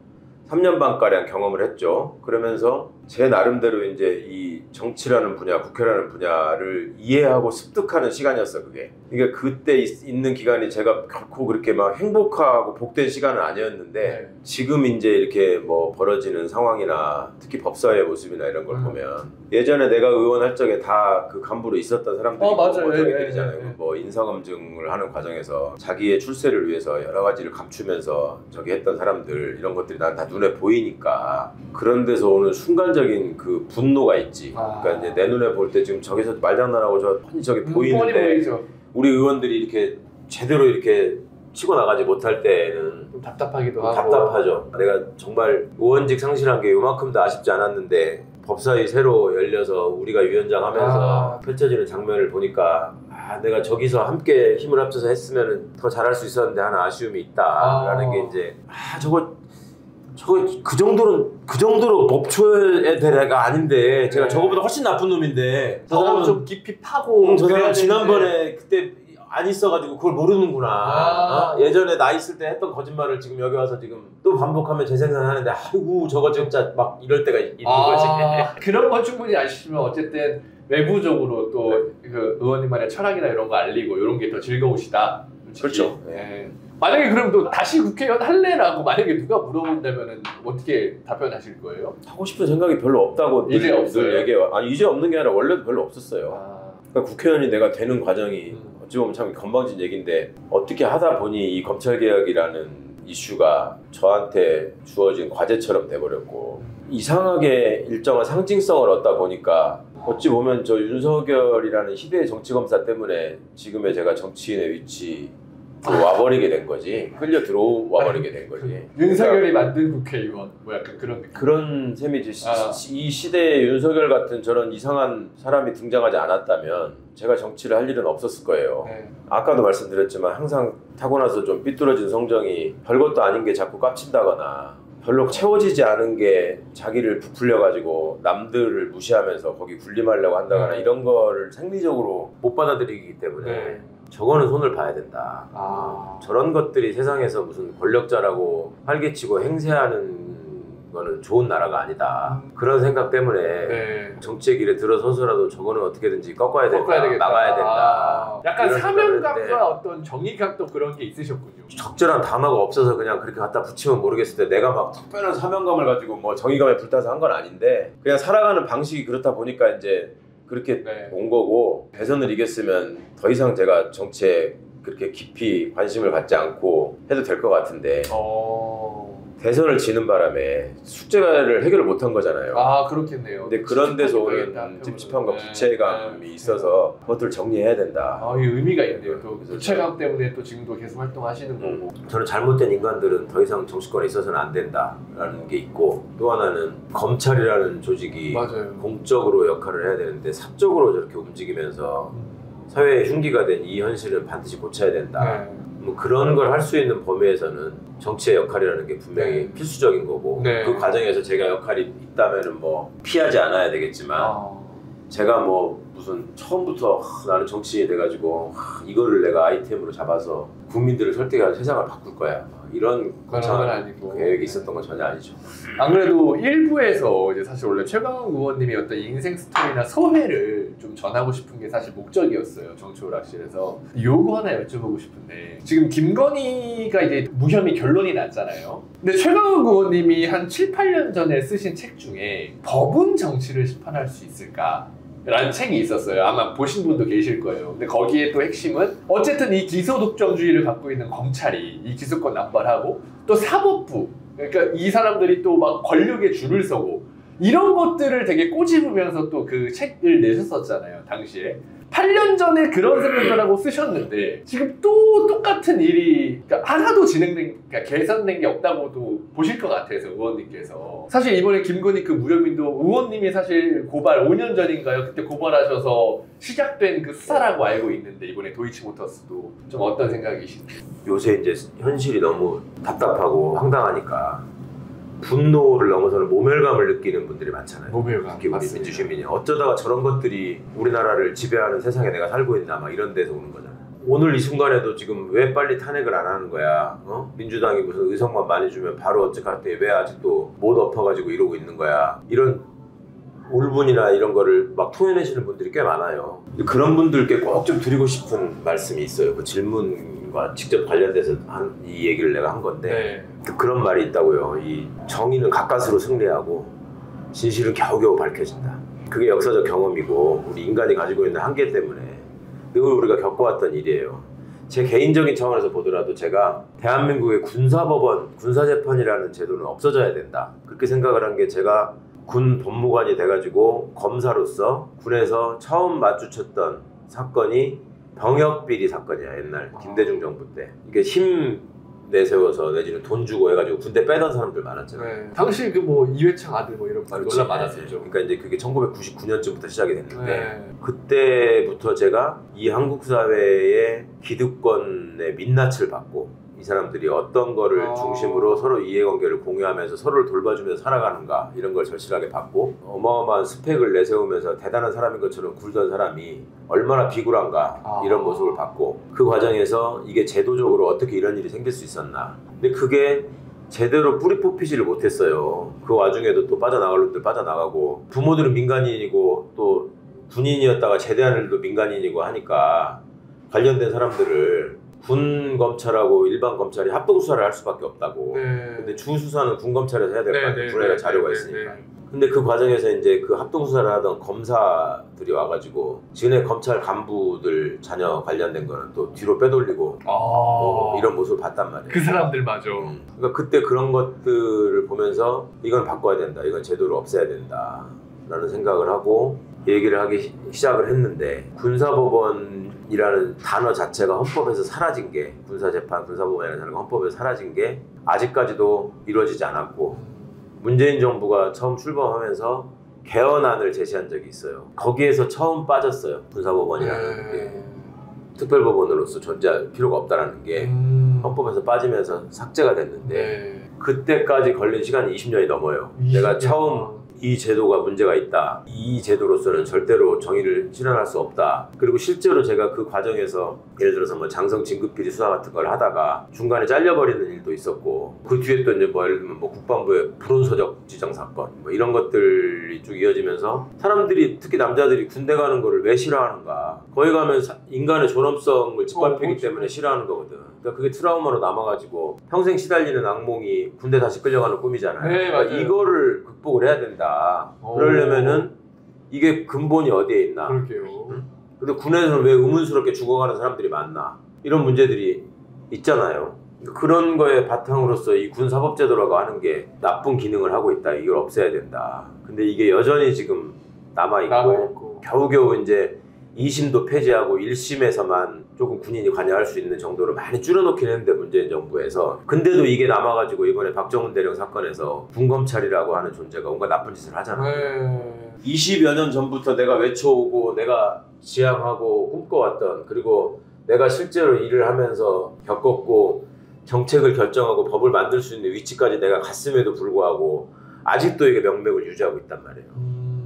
A: 3년 반가량 경험을 했죠. 그러면서 제 나름대로 이제 이 정치라는 분야, 국회라는 분야를 이해하고 습득하는 시간이었어 그게. 그러니까 그때 있는 기간이 제가 결코 그렇게 막 행복하고 복된 시간은 아니었는데 지금 이제 이렇게 뭐 벌어지는 상황이나 특히 법사위의 모습이나 이런 걸 보면 예전에 내가 의원 할 적에 다 그 간부로 있었던 사람들이 정의들이잖아요. 뭐 인사검증을 하는 과정에서 자기의 출세를 위해서 여러 가지를 감추면서 저기 했던 사람들 이런 것들이 난 다 눈에 보이니까 그런 데서 오는 순간적인 그 분노가 있지. 그러니까 이제 내 눈에 볼 때 지금 저기서 말장난하고 저 뻔히 저기 보이는데 우리 의원들이 이렇게 제대로 이렇게 치고 나가지 못할 때는
B: 좀 답답하기도 하고
A: 답답하죠. 내가 정말 의원직 상실한 게 요만큼도 아쉽지 않았는데 법사위 새로 열려서 우리가 위원장 하면서 펼쳐지는 장면을 보니까 내가 저기서 함께 힘을 합쳐서 했으면 더 잘할 수 있었는데 하는 아쉬움이 있다라는 게 이제 저거 그 정도로 법초에 대해가 아닌데 제가 저거보다 훨씬 나쁜 놈인데 저 사람은
B: 좀 깊이 파고
A: 저 사람 지난번에 그때 안 있어가지고 그걸 모르는구나. 예전에 나 있을 때 했던 거짓말을 지금 여기 와서 지금 또 반복하면 재생산하는데 아이고 저거 진짜 막 이럴 때가 있는 거지.
B: 그런 건 충분히 아시지만 어쨌든 외부적으로 또 그 의원님만의 철학이나 이런 거 알리고 이런 게 더 즐거우시다. 솔직히.
A: 그렇죠.
B: 만약에 그럼 또 다시 국회의원 할래라고 만약에 누가 물어본다면은 어떻게 답변하실 거예요?
A: 하고 싶은 생각이 별로 없다고
B: 이제 없어요?
A: 얘기해요. 아니 이제 없는 게 아니라 원래도 별로 없었어요. 그러니까 국회의원이 내가 되는 과정이 어찌 보면 참 건방진 얘기인데 어떻게 하다 보니 이 검찰개혁이라는 이슈가 저한테 주어진 과제처럼 돼버렸고 이상하게 일정한 상징성을 얻다 보니까 어찌 보면 저 윤석열이라는 희대의 정치검사 때문에 지금의 제가 정치인의 위치 와버리게 된 거지. 끌려 들어와버리게 된 거지.
B: 윤석열이 만든 국회의원 뭐 약간 그런 느낌.
A: 그런 셈이지. 이 시대에 윤석열 같은 저런 이상한 사람이 등장하지 않았다면 제가 정치를 할 일은 없었을 거예요. 아까도 말씀드렸지만 항상 타고나서 좀 삐뚤어진 성정이 별것도 아닌 게 자꾸 깝친다거나 별로 채워지지 않은 게 자기를 부풀려가지고 남들을 무시하면서 거기 군림하려고 한다거나 이런 거를 생리적으로 못 받아들이기 때문에 저거는 손을 봐야 된다. 저런 것들이 세상에서 무슨 권력자라고 활개치고 행세하는 거는 좋은 나라가 아니다. 그런 생각 때문에
B: 네.
A: 정치의 길에 들어서서라도 저거는 어떻게든지 꺾어야 된다,
B: 꺾어야 되겠다.
A: 막아야 된다.
B: 약간
A: 이런 생각을 했는데
B: 사명감과 어떤 정의감도 그런 게 있으셨군요.
A: 적절한 단어가 없어서 그냥 그렇게 갖다 붙이면 모르겠을 때 내가 막 특별한 사명감을 가지고 뭐 정의감에 불타서 한 건 아닌데 그냥 살아가는 방식이 그렇다 보니까 이제 그렇게
B: 네.
A: 온 거고 대선을 이겼으면 더 이상 제가 정치에 그렇게 깊이 관심을 갖지 않고 해도 될 것 같은데 대선을 지는 바람에 숙제를 해결을 못한 거잖아요.
B: 아 그렇겠네요.
A: 근데 그런 데서
B: 찝찝하겠다,
A: 오는 찝찝함과
B: 네.
A: 부채감이
B: 네.
A: 있어서 그것들을 정리해야 된다.
B: 아, 이 의미가 있네요. 또
A: 그래서
B: 부채감 때문에 또 지금도 계속 활동하시는 거고.
A: 저는 잘못된 인간들은 더 이상 정치권에 있어서는 안 된다라는 게 있고 또 하나는 검찰이라는 조직이
B: 맞아요.
A: 공적으로 역할을 해야 되는데 사적으로 저렇게 움직이면서 사회의 흉기가 된 이 현실은 반드시 고쳐야 된다.
B: 네.
A: 뭐 그런 걸 할 수 있는 범위에서는 정치의 역할이라는 게 분명히
B: 네.
A: 필수적인 거고
B: 네.
A: 그 과정에서 제가 역할이 있다면은 뭐 피하지 않아야 되겠지만 제가 뭐 무슨 처음부터 나는 정치인이 돼가지고 이거를 내가 아이템으로 잡아서 국민들을 설득해서 세상을 바꿀 거야 이런
B: 그런 건 아니고
A: 계획이 있었던 건 전혀 아니죠.
B: 안 그래도 1부에서 이제 사실 원래 최강욱 의원님의 어떤 인생 스토리나 서회를 좀 전하고 싶은 게 사실 목적이었어요. 정치오락실에서. 요거 하나 여쭤보고 싶은데 지금 김건희가 이제 무혐의 결론이 났잖아요. 근데 최강욱 의원님이 한 7, 8년 전에 쓰신 책 중에 법은 정치를 심판할 수 있을까? 라는 책이 있었어요. 아마 보신 분도 계실 거예요. 근데 거기에 또 핵심은 어쨌든 이 기소독점주의를 갖고 있는 검찰이 이 기소권 남발하고 또 사법부 그러니까 이 사람들이 또 막 권력에 줄을 서고 이런 것들을 되게 꼬집으면서 또 그 책을 내셨었잖아요. 당시에 8년 전에 그런 생각을 하고 쓰셨는데 지금 또 똑같은 일이 그러니까 하나도 그러니까 개선된 게 없다고도 보실 것 같아서 의원님께서 사실 이번에 김건희 그 무혐의도 의원님이 사실 고발 5년 전인가요? 그때 고발하셔서 시작된 그 수사라고 알고 있는데 이번에 도이치모터스도 좀 어떤 생각이신지?
A: 요새 이제 현실이 너무 답답하고 황당하니까 분노를 넘어서는 모멸감을 느끼는 분들이 많잖아요.
B: 모멸감
A: 특히 우리
B: 맞습니다.
A: 민주시민이 어쩌다가 저런 것들이 우리나라를 지배하는 세상에 내가 살고 있나 막 이런 데서 오는 거잖아요. 오늘 이 순간에도 지금 왜 빨리 탄핵을 안 하는 거야? 민주당이 무슨 의석만 많이 주면 바로 어찌할때 왜 아직도 못 엎어가지고 이러고 있는 거야? 이런 울분이나 이런 거를 막 토해내시는 분들이 꽤 많아요. 그런 분들께 꼭 좀 드리고 싶은 말씀이 있어요. 그 질문과 직접 관련돼서 이 얘기를 내가 한 건데 그런 말이 있다고요. 이 정의는 가까스로 승리하고 진실은 겨우겨우 밝혀진다. 그게 역사적 경험이고 우리 인간이 가지고 있는 한계 때문에 늘 우리가 겪어왔던 일이에요. 제 개인적인 차원에서 보더라도 제가 대한민국의 군사법원, 군사재판이라는 제도는 없어져야 된다. 그렇게 생각을 한 게 제가 군 법무관이 돼가지고 검사로서 군에서 처음 마주쳤던 사건이 병역비리 사건이야. 옛날 김대중 정부 때. 이게 힘 내세워서 내지는 돈 주고 해가지고 군대 빼던 사람들 많았잖아요.
B: 당시 그 뭐 이회창 아들 뭐 이런 말 논란 많았었죠.
A: 그러니까 이제 그게 1999년쯤부터 시작이 됐는데 그때부터 제가 이 한국 사회의 기득권의 민낯을 받고 이 사람들이 어떤 거를 중심으로 서로 이해관계를 공유하면서 서로를 돌봐주면서 살아가는가 이런 걸 절실하게 봤고 어마어마한 스펙을 내세우면서 대단한 사람인 것처럼 굴던 사람이 얼마나 비굴한가 이런 모습을 봤고 그 과정에서 이게 제도적으로 어떻게 이런 일이 생길 수 있었나. 근데 그게 제대로 뿌리 뽑히지를 못했어요. 그 와중에도 또 빠져나갈 놈들 빠져나가고 부모들은 민간인이고 또 군인이었다가 제대한 일도 민간인이고 하니까 관련된 사람들을 군 검찰하고 일반 검찰이 합동 수사를 할 수밖에 없다고. 근데 주 수사는 군 검찰에서 해야 될 거 아니에요. 군에가 자료가 있으니까. 근데 그 과정에서 이제 그 합동 수사를 하던 검사들이 와가지고 지금의 검찰 간부들 자녀 관련된 거는 또 뒤로 빼돌리고 이런 모습을 봤단 말이에요.
B: 그 사람들 맞아.
A: 그러니까 그때 그런 것들을 보면서 이건 바꿔야 된다. 이건 제도를 없애야 된다. 라는 생각을 하고 얘기를 하기 시작을 했는데 군사법원이라는 단어 자체가 헌법에서 사라진 게 군사재판, 군사법원이라는 단어가 헌법에서 사라진 게 아직까지도 이루어지지 않았고 문재인 정부가 처음 출범하면서 개헌안을 제시한 적이 있어요. 거기에서 처음 빠졌어요. 군사법원이라는 게 특별법원으로서 존재할 필요가 없다는 게 헌법에서 빠지면서 삭제가 됐는데 그때까지 걸린 시간이 20년이 넘어요. 내가 처음 이 제도가 문제가 있다. 이 제도로서는 절대로 정의를 실현할 수 없다. 그리고 실제로 제가 그 과정에서 예를 들어서 뭐 장성 진급비리 수사 같은 걸 하다가 중간에 잘려버리는 일도 있었고 그 뒤에 또 이제 뭐 예를 들면 뭐 국방부의 불온서적 지정 사건 뭐 이런 것들이 쭉 이어지면서 사람들이 특히 남자들이 군대 가는 거를 왜 싫어하는가. 거기 가면 인간의 존엄성을 짓밟히기 때문에 싫어하는 거거든. 그러니까 그게 트라우마로 남아가지고 평생 시달리는 악몽이 군대 다시 끌려가는 꿈이잖아요.
B: 네,
A: 그러니까
B: 맞아요.
A: 이거를 극복을 해야 된다. 그러려면은 이게 근본이 어디에 있나.
B: 그럴게요.
A: 근데 군에서는 왜 의문스럽게 죽어가는 사람들이 많나. 이런 문제들이 있잖아요. 그런 거에 바탕으로서 이 군사법제도라고 하는 게 나쁜 기능을 하고 있다. 이걸 없애야 된다. 근데 이게 여전히 지금 남아있고 겨우겨우 이제 2심도 폐지하고 1심에서만 조금 군인이 관여할 수 있는 정도로 많이 줄여놓긴 했는데 문재인 정부에서 근데도 이게 남아가지고 이번에 박정훈 대령 사건에서 군검찰이라고 하는 존재가 온갖 나쁜 짓을 하잖아요. 20여 년 전부터 내가 외쳐오고 내가 지향하고 꿈꿔왔던 그리고 내가 실제로 일을 하면서 겪었고 정책을 결정하고 법을 만들 수 있는 위치까지 내가 갔음에도 불구하고 아직도 이게 명맥을 유지하고 있단 말이에요.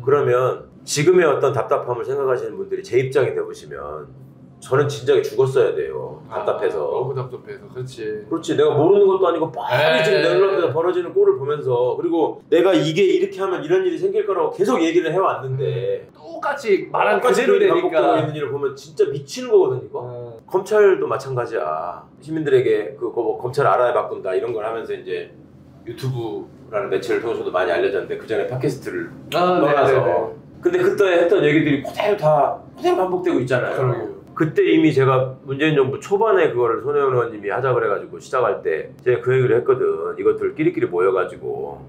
A: 그러면 지금의 어떤 답답함을 생각하시는 분들이 제 입장이 되보시면 저는 진작에 죽었어야 돼요. 답답해서.
B: 너무 답답해서.
A: 그렇지. 내가 모르는 것도 아니고 빨리 지금 내 눈앞에서 벌어지는 꼴을 보면서 그리고 내가 이게 이렇게 하면 이런 일이 생길 거라고 계속 얘기를 해왔는데
B: 똑같이 말한
A: 똑같이
B: 그대로
A: 이렇게 반복되고
B: 되니까.
A: 있는 일을 보면 진짜 미치는 거거든 이거. 검찰도 마찬가지야. 시민들에게 그거 뭐 검찰 알아야 바꾼다 이런 걸 하면서 이제 유튜브라는 매체를 통해서도 많이 알려졌는데 그 전에 팟캐스트를 떠나서 근데 그때 했던 얘기들이 그대로 반복되고 있잖아요. 그때 이미 제가 문재인 정부 초반에 그거를 손혜원 의원님이 하자 그래가지고 시작할 때 제가 그 얘기를 했거든. 이것들 끼리끼리 모여가지고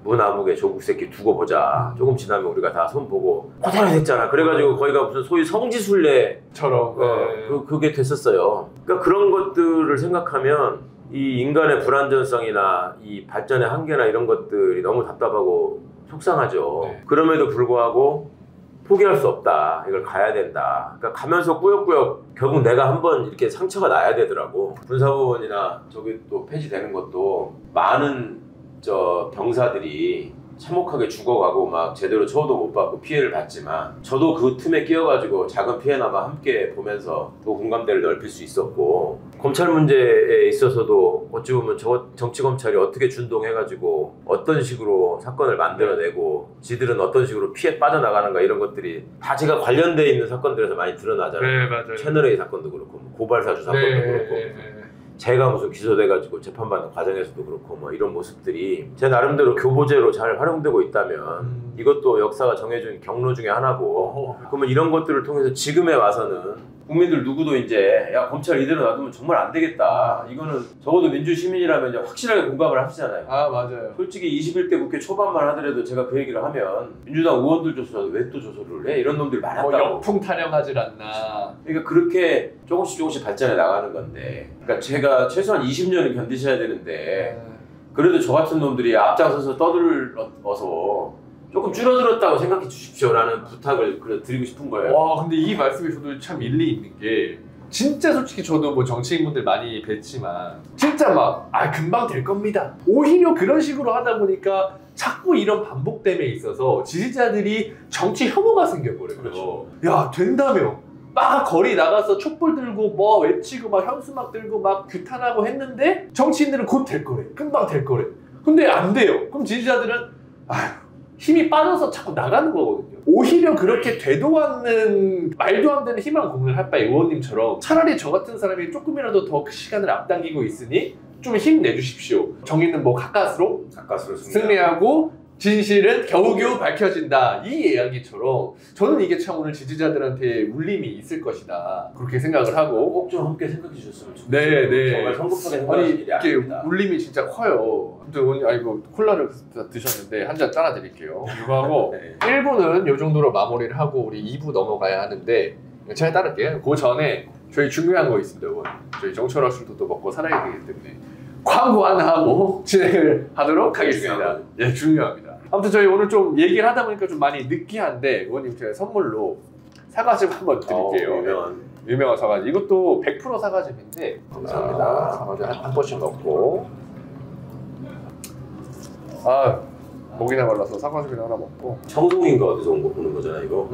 A: 무나무게 조국 새끼 두고 보자. 조금 지나면 우리가 다 손 보고 그대로 됐잖아. 그래가지고 거기가 무슨 소위 성지순례처럼 그게 됐었어요. 그러니까 그런 것들을 생각하면 이 인간의 불안전성이나 이 발전의 한계나 이런 것들이 너무 답답하고 속상하죠. 그럼에도 불구하고 포기할 수 없다. 이걸 가야 된다. 그러니까 가면서 꾸역꾸역 결국 내가 한번 이렇게 상처가 나야 되더라고. 군사법원이나 저기 또 폐지되는 것도 많은 병사들이 참혹하게 죽어가고 막 제대로 처우도 못 받고 피해를 봤지만 저도 그 틈에 끼어가지고 작은 피해나마 함께 보면서 또 공감대를 넓힐 수 있었고 검찰 문제에 있어서도 어찌 보면 정치검찰이 어떻게 준동해가지고 어떤 식으로 사건을 만들어내고 지들은 어떤 식으로 피해 빠져나가는가 이런 것들이 다 제가 관련돼 있는 사건들에서 많이 드러나잖아요.
B: 맞아요.
A: 채널A 사건도 그렇고 고발사주 사건도 그렇고 제가 무슨 기소돼가지고 재판받는 과정에서도 그렇고 뭐 이런 모습들이 제 나름대로 교보제로 잘 활용되고 있다면 이것도 역사가 정해준 경로 중에 하나고 그러면 이런 것들을 통해서 지금에 와서는 국민들 누구도 이제 야 검찰 이대로 놔두면 정말 안 되겠다. 이거는 적어도 민주시민이라면 이제 확실하게 공감을 하시잖아요.
B: 맞아요.
A: 솔직히 21대 국회 초반만 하더라도 제가 그 얘기를 하면 민주당 의원들조차도 왜 또 조소를 해? 이런 놈들이 많았다고.
B: 역풍 타령하질 않나.
A: 그러니까 그렇게 조금씩 발전해 나가는 건데 그러니까 제가 최소한 20년을 견디셔야 되는데 그래도 저 같은 놈들이 앞장서서 떠들어서 조금 줄어들었다고 생각해 주십시오라는 부탁을 드리고 싶은 거예요.
B: 와, 근데 이 말씀이 저도 참 일리 있는 게 진짜 솔직히 저도 뭐 정치인분들 많이 뵀지만 진짜 막 금방 될 겁니다. 오히려 그런 식으로 하다 보니까 자꾸 이런 반복됨에 있어서 지지자들이 정치 혐오가 생겨버려요.
A: 그렇죠.
B: 야, 된다며. 막 거리 나가서 촛불 들고 뭐 외치고 막 현수막 들고 막 규탄하고 했는데 정치인들은 곧 될 거래. 금방 될 거래. 근데 안 돼요. 그럼 지지자들은 힘이 빠져서 자꾸 나가는 거거든요. 오히려 그렇게 되도 않는 말도 안 되는 희망 공연을 할 바에 의원님처럼 차라리 저 같은 사람이 조금이라도 더 시간을 앞당기고 있으니 좀 힘내주십시오. 정의는 뭐 가까스로 승리하고 진실은 겨우겨우 밝혀진다. 이 이야기처럼 저는 이게 참 오늘 지지자들한테 울림이 있을 것이다. 그렇게 생각을 하고
A: 꼭 좀 함께 생각해 주셨으면 좋겠어요.
B: 네.
A: 정말 성급하게 생각하시는 일이
B: 이게
A: 아닙니다.
B: 울림이 진짜 커요. 아무튼 오늘 콜라를 드셨는데 한 잔 따라 드릴게요. 이거 하고 1부는 이 정도로 마무리를 하고 우리 2부 넘어가야 하는데 제가 따를게요. 그 전에 저희 중요한 거 있습니다. 여러분. 저희 정철아 술도 또 먹고 살아야 되기 때문에 광고 하나 하고 진행을 하도록 하겠습니다. 예, 중요합니다. 아무튼 저희 오늘 좀 얘기를 하다 보니까 좀 많이 느끼한데 의원님 제가 선물로 사과즙 한번 드릴게요. 유명한 사과즙. 이것도 100% 사과즙인데 감사합니다. 사과즙 한 번씩 넣고 목이나 말라서 사과즙이나 하나 먹고.
A: 청송인가 어디서 보는 거잖아 이거.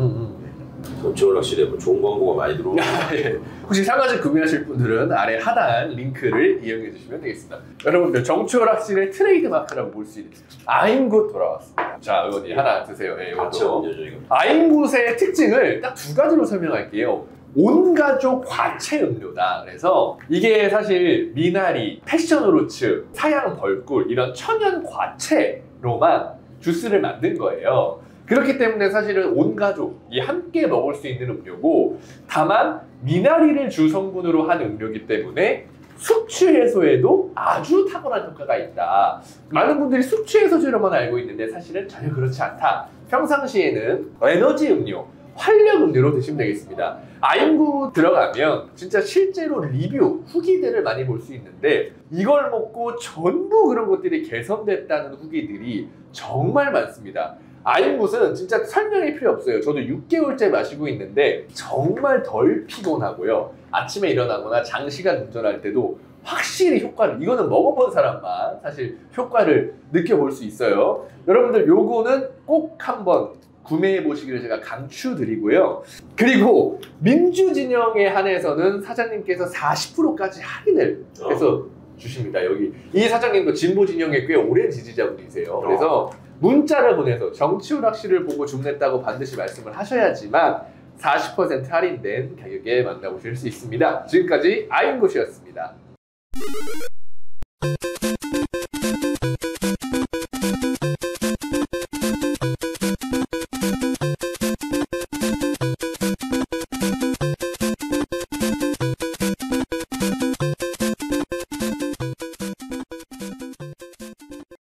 A: 정치원 확실히 뭐 좋은 광고가 많이 들어오는.
B: 예. 혹시 사과즙 구매하실 분들은 아래 하단 링크를 이용해 주시면 되겠습니다. 여러분들 정치원 확실의 트레이드 마크라고 볼 수 있는 아임굿 돌아왔습니다. 자, 의원님 하나 드세요. 예,
A: 같이
B: 이것도.
A: 음료죠 이거.
B: 아임굿의 특징을 딱 두 가지로 설명할게요. 온가족 과채 음료다. 그래서 이게 사실 미나리, 패션후르츠, 사양 벌꿀 이런 천연 과채로만 주스를 만든 거예요. 그렇기 때문에 사실은 온 가족이 함께 먹을 수 있는 음료고, 다만 미나리를 주 성분으로 한 음료이기 때문에 숙취 해소에도 아주 탁월한 효과가 있다. 많은 분들이 숙취 해소제로만 알고 있는데 사실은 전혀 그렇지 않다. 평상시에는 에너지 음료, 활력 음료로 드시면 되겠습니다. 아임구 들어가면 진짜 실제로 리뷰, 후기들을 많이 볼 수 있는데 이걸 먹고 전부 그런 것들이 개선됐다는 후기들이 정말 많습니다. 아임굿은 진짜 설명이 필요 없어요. 저도 6개월째 마시고 있는데 정말 덜 피곤하고요. 아침에 일어나거나 장시간 운전할 때도 확실히 효과를, 이거는 먹어본 사람만 사실 효과를 느껴볼 수 있어요. 여러분들 요거는 꼭 한번 구매해 보시기를 제가 강추드리고요. 그리고 민주진영에 한해서는 사장님께서 40%까지 할인을 해서 주십니다. 여기 이 사장님도 진보진영에 꽤 오랜 지지자분이세요. 그래서 문자를 보내서 정치오락실을 보고 주문했다고 반드시 말씀을 하셔야지만 40% 할인된 가격에 만나보실 수 있습니다. 지금까지 아임굿이었습니다.